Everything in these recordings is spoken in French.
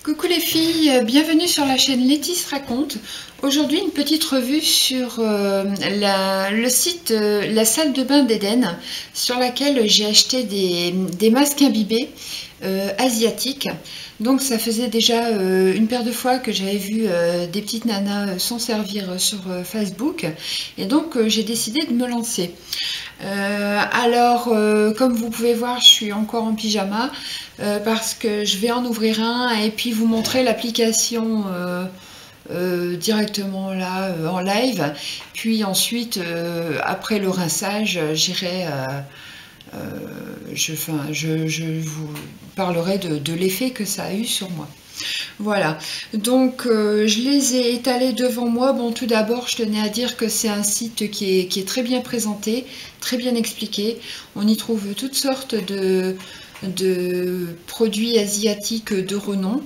Coucou les filles, bienvenue sur la chaîne Lettice Raconte. Aujourd'hui une petite revue sur le site la salle de bain d'Eden, sur laquelle j'ai acheté des masques imbibés asiatiques. Donc ça faisait déjà une paire de fois que j'avais vu des petites nanas s'en servir sur Facebook, et donc j'ai décidé de me lancer. Comme vous pouvez voir, je suis encore en pyjama parce que je vais en ouvrir un et puis vous montrer l'application directement là en live. Puis ensuite, après le rinçage, j'irai... je vous parlerai de l'effet que ça a eu sur moi. Voilà, donc je les ai étalés devant moi. Bon, tout d'abord, je tenais à dire que c'est un site qui est très bien présenté, très bien expliqué. On y trouve toutes sortes de produits asiatiques de renom.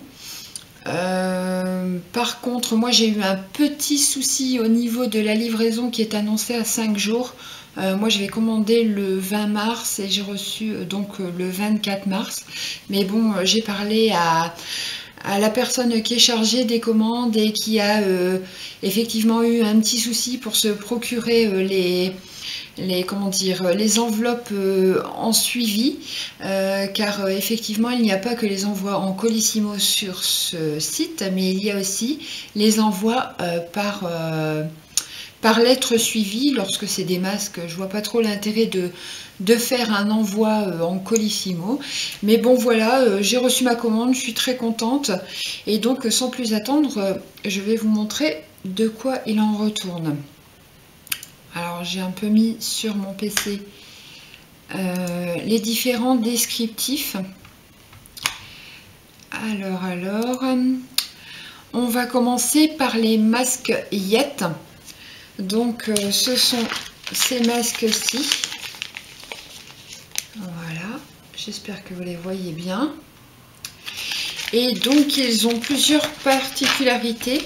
Par contre, moi j'ai eu un petit souci au niveau de la livraison qui est annoncée à 5 jours. Moi je vais commander le 20 mars et j'ai reçu donc le 24 mars. Mais bon, j'ai parlé à la personne qui est chargée des commandes et qui a effectivement eu un petit souci pour se procurer les enveloppes en suivi, car effectivement il n'y a pas que les envois en colissimo sur ce site, mais il y a aussi les envois par lettre suivie. Lorsque c'est des masques, je vois pas trop l'intérêt de faire un envoi en colissimo, mais bon voilà, j'ai reçu ma commande, je suis très contente, et donc sans plus attendre, je vais vous montrer de quoi il en retourne. Alors j'ai un peu mis sur mon PC les différents descriptifs. Alors, on va commencer par les masques Yet. Donc ce sont ces masques-ci. Voilà, j'espère que vous les voyez bien. Et donc ils ont plusieurs particularités.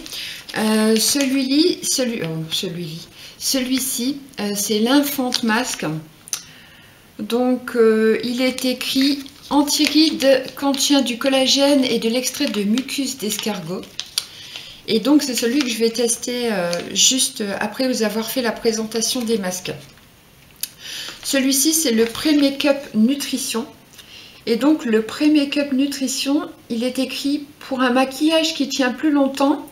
Celui-ci, c'est l'Infant Masque. Donc il est écrit anti-rides, contient du collagène et de l'extrait de mucus d'escargot. Et donc c'est celui que je vais tester juste après vous avoir fait la présentation des masques. Celui-ci, c'est le Pré-Make-up Nutrition. Et donc le Pré-Make-up Nutrition, il est écrit pour un maquillage qui tient plus longtemps,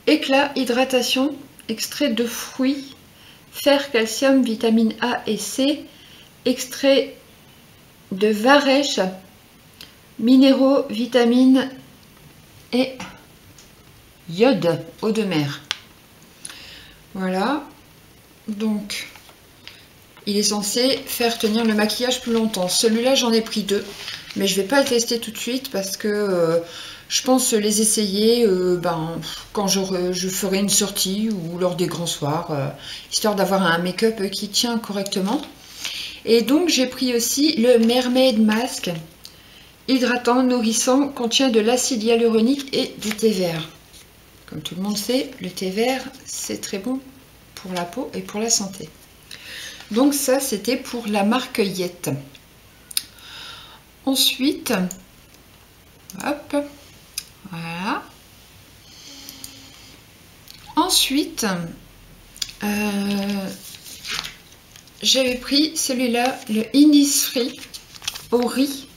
éclat, hydratation, extrait de fruits, fer, calcium, vitamine A et C, extrait de varech, minéraux, vitamines et iode, eau de mer. Voilà, donc il est censé faire tenir le maquillage plus longtemps. Celui-là, j'en ai pris 2, mais je ne vais pas le tester tout de suite parce que je pense les essayer quand je ferai une sortie ou lors des grands soirs, histoire d'avoir un make-up qui tient correctement. Et donc, j'ai pris aussi le Mermaid Mask, hydratant, nourrissant, contient de l'acide hyaluronique et du thé vert. Comme tout le monde sait, le thé vert, c'est très bon pour la peau et pour la santé. Donc ça, c'était pour la marque Yet. Ensuite, hop, voilà. Ensuite, j'avais pris celui-là, le Innisfree au riz.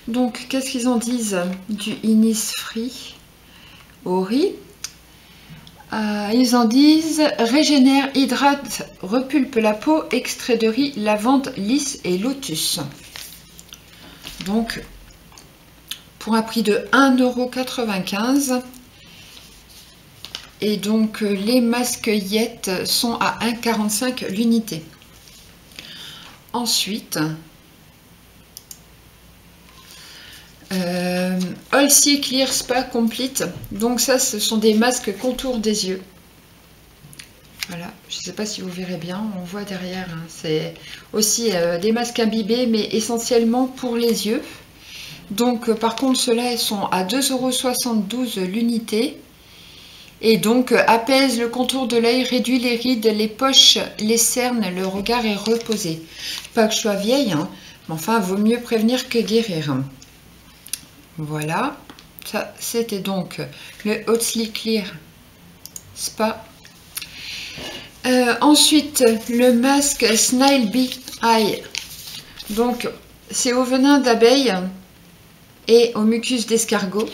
Donc, qu'est-ce qu'ils en disent du Innisfree au riz? Ils en disent régénère, hydrate, repulpe la peau, extrait de riz, lavande, lys et lotus. Donc, pour un prix de 1,95 €. Et donc, les masques Yet sont à 1,45 € l'unité. Ensuite, All-C Clear Spa Complete. Donc ça, ce sont des masques contour des yeux. Voilà, je ne sais pas si vous verrez bien, on voit derrière, hein. C'est aussi des masques imbibés, mais essentiellement pour les yeux. Donc par contre, ceux-là, ils sont à 2,72 € l'unité. Et donc apaise le contour de l'œil, réduit les rides, les poches, les cernes, le regard est reposé. Pas que je sois vieille, hein, mais enfin, vaut mieux prévenir que guérir. Voilà. Ça, c'était donc le Oatly Clear Spa. Ensuite, le masque Snail Bee Eye. Donc, c'est au venin d'abeille et au mucus d'escargot.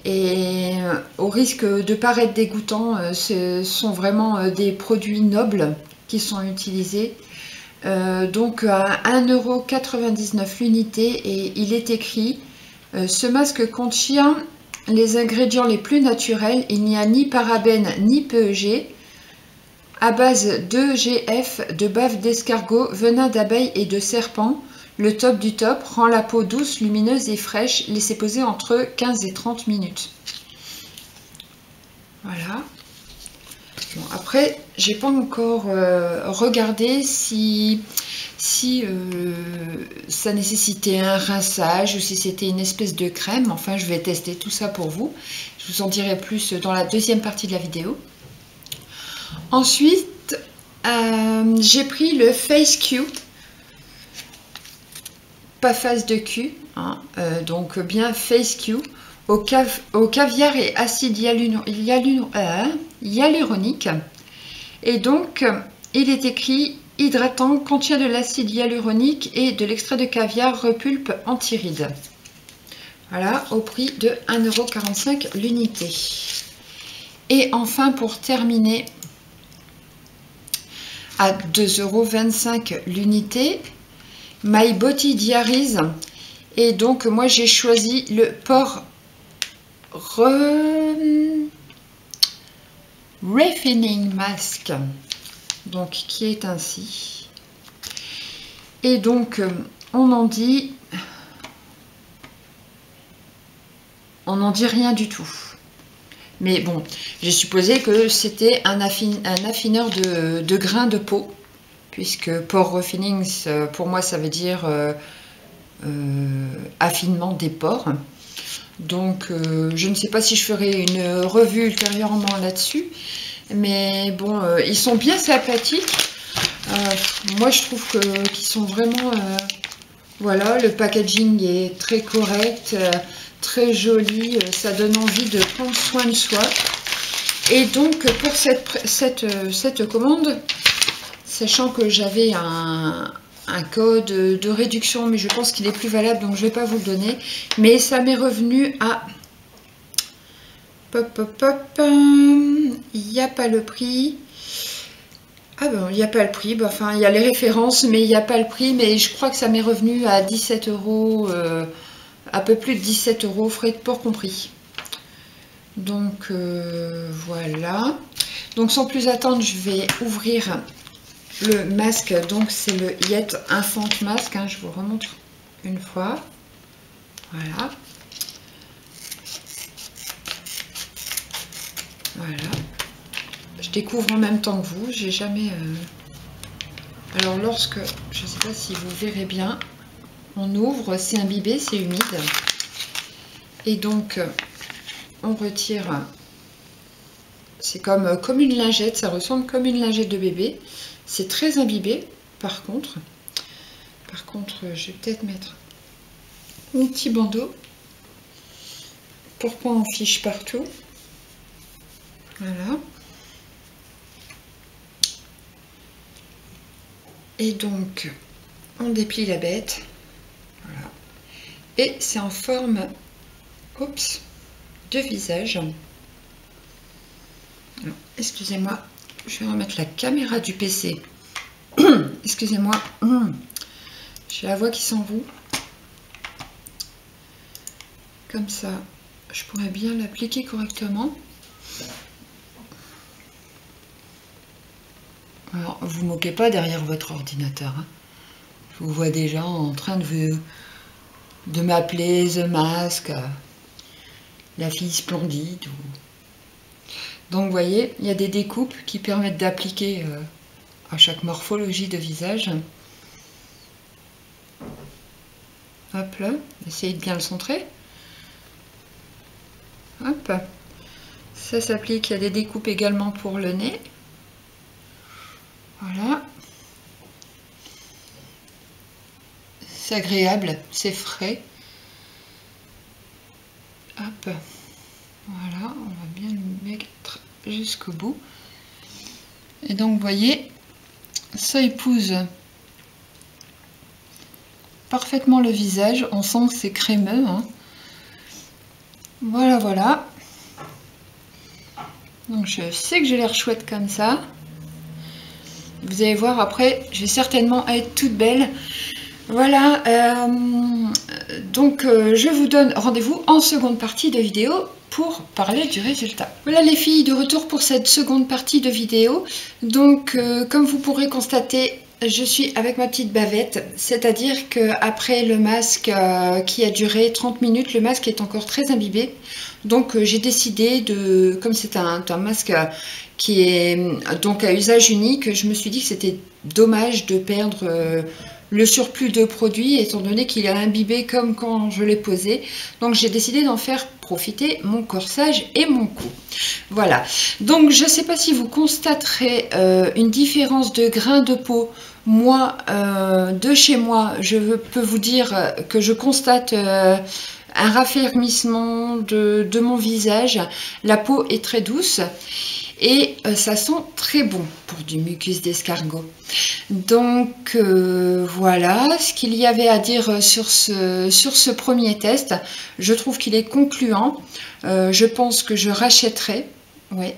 Et au risque de paraître dégoûtant, ce sont vraiment des produits nobles qui sont utilisés. Donc à 1,99 € l'unité, et il est écrit ce masque contient les ingrédients les plus naturels. Il n'y a ni parabènes ni PEG, à base d'EGF, de bave d'escargot, venin d'abeille et de serpent. Le top du top rend la peau douce, lumineuse et fraîche. Laissez poser entre 15 et 30 minutes. Voilà. Bon, après, j'ai pas encore regardé si ça nécessitait un rinçage ou si c'était une espèce de crème. Enfin, je vais tester tout ça pour vous. Je vous en dirai plus dans la deuxième partie de la vidéo. Ensuite, j'ai pris le Face Q. Pas face de cul, hein, donc bien Face Q, au caviar et acide hyaluronique. Et donc, il est écrit hydratant, contient de l'acide hyaluronique et de l'extrait de caviar, repulpe anti-rides. Voilà, au prix de 1,45 € l'unité. Et enfin, pour terminer, à 2,25 € l'unité, My Body Diaries. Et donc moi j'ai choisi le pore Refining Mask, donc qui est ainsi. Et donc on n'en dit rien du tout. Mais bon, j'ai supposé que c'était un affineur de grains de peau, puisque pore refining, pour moi, ça veut dire affinement des pores. Donc, je ne sais pas si je ferai une revue ultérieurement là-dessus. Mais bon, ils sont bien sympathiques. Moi, je trouve qu'ils sont vraiment... voilà, le packaging est très correct, très joli. Ça donne envie de prendre soin de soi. Et donc, pour cette commande... Sachant que j'avais un code de réduction, mais je pense qu'il est plus valable, donc je ne vais pas vous le donner. Mais ça m'est revenu à... Il n'y a pas le prix. Ah ben, il n'y a pas le prix. Ben, enfin, il y a les références, mais il n'y a pas le prix. Mais je crois que ça m'est revenu à 17 €, un peu plus de 17 €, frais de port compris. Donc, voilà. Donc, sans plus attendre, je vais ouvrir... le masque. Donc c'est le Yet Infant Mask, hein, je vous remontre une fois. Voilà. Voilà. Je découvre en même temps que vous. J'ai jamais... Alors lorsque... Je ne sais pas si vous verrez bien. On ouvre, c'est imbibé, c'est humide. Et donc on retire... C'est comme une lingette, ça ressemble comme une lingette de bébé. C'est très imbibé, par contre. Je vais peut-être mettre un petit bandeau pour pas en fiche partout. Voilà. Et donc, on déplie la bête. Voilà. Et c'est en forme, oups, de visage. Excusez-moi, je vais remettre la caméra du PC. Excusez-moi, j'ai la voix qui s'envoue. Comme ça, je pourrais bien l'appliquer correctement. Alors, vous moquez pas derrière votre ordinateur. Hein. Je vous vois déjà en train de m'appeler The Mask, la fille splendide. Donc, vous voyez, il y a des découpes qui permettent d'appliquer à chaque morphologie de visage. Hop là, essayez de bien le centrer. Hop, ça s'applique. Il y a des découpes également pour le nez. Voilà. C'est agréable, c'est frais. jusqu'au bout. Et donc vous voyez, ça épouse parfaitement le visage. On sent que c'est crémeux, hein. Voilà, voilà. Donc je sais que j'ai l'air chouette comme ça. Vous allez voir après, je vais certainement être toute belle. Voilà, donc je vous donne rendez-vous en seconde partie de vidéo pour parler du résultat. Voilà les filles, de retour pour cette seconde partie de vidéo. Donc comme vous pourrez constater, je suis avec ma petite bavette, c'est-à-dire qu'après le masque qui a duré 30 minutes, le masque est encore très imbibé. Donc j'ai décidé de, comme c'est un masque qui est donc à usage unique, je me suis dit que c'était dommage de perdre le surplus de produit étant donné qu'il est imbibé comme quand je l'ai posé. Donc j'ai décidé d'en faire profiter mon corsage et mon cou. Voilà, donc je ne sais pas si vous constaterez une différence de grain de peau. Moi, de chez moi, je peux vous dire que je constate un raffermissement de mon visage. La peau est très douce et ça sent très bon pour du mucus d'escargot. Donc voilà ce qu'il y avait à dire sur ce premier test. Je trouve qu'il est concluant. Je pense que je rachèterai. Ouais.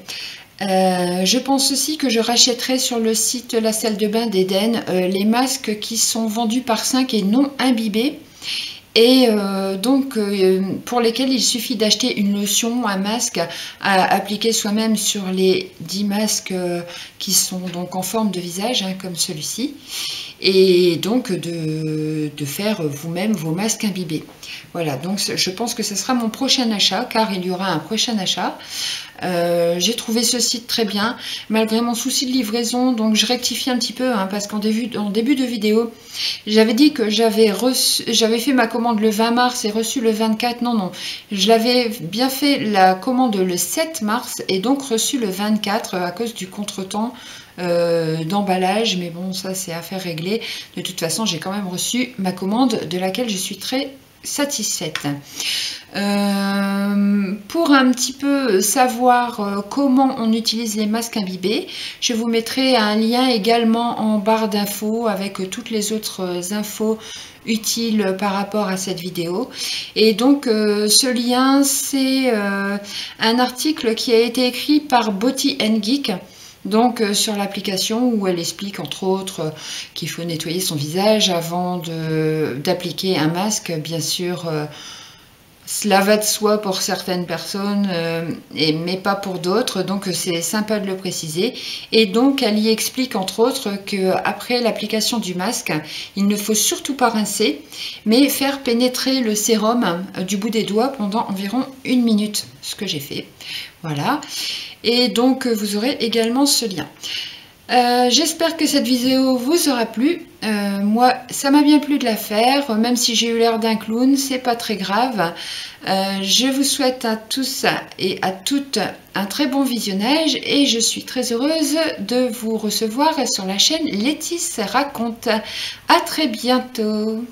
Je pense aussi que je rachèterai sur le site La Salle de Bain d'Eden les masques qui sont vendus par 5 et non imbibés. Et donc pour lesquels il suffit d'acheter une lotion, un masque à appliquer soi-même sur les 10 masques qui sont donc en forme de visage, hein, comme celui-ci, et donc de faire vous-même vos masques imbibés. Voilà, donc je pense que ce sera mon prochain achat, car il y aura un prochain achat. J'ai trouvé ce site très bien malgré mon souci de livraison, donc je rectifie un petit peu, hein, parce qu'en début de vidéo j'avais dit que j'avais fait ma commande le 20 mars et reçu le 24. Non, je l'avais bien fait la commande le 7 mars et donc reçu le 24 à cause du contretemps d'emballage, mais bon, ça c'est affaire réglée. De toute façon, j'ai quand même reçu ma commande de laquelle je suis très satisfaite. Pour un petit peu savoir comment on utilise les masques imbibés, je vous mettrai un lien également en barre d'infos avec toutes les autres infos utiles par rapport à cette vidéo. Et donc ce lien, c'est un article qui a été écrit par Beauty & Geek, donc sur l'application, où elle explique entre autres qu'il faut nettoyer son visage avant d'appliquer un masque. Bien sûr, cela va de soi pour certaines personnes, mais pas pour d'autres, donc c'est sympa de le préciser. Et donc elle y explique entre autres qu'après l'application du masque, il ne faut surtout pas rincer, mais faire pénétrer le sérum du bout des doigts pendant environ 1 minute, ce que j'ai fait. Voilà, et donc vous aurez également ce lien. J'espère que cette vidéo vous aura plu. Moi, ça m'a bien plu de la faire, même si j'ai eu l'air d'un clown, c'est pas très grave. Je vous souhaite à tous et à toutes un très bon visionnage et je suis très heureuse de vous recevoir sur la chaîne Lettice Raconte. À très bientôt.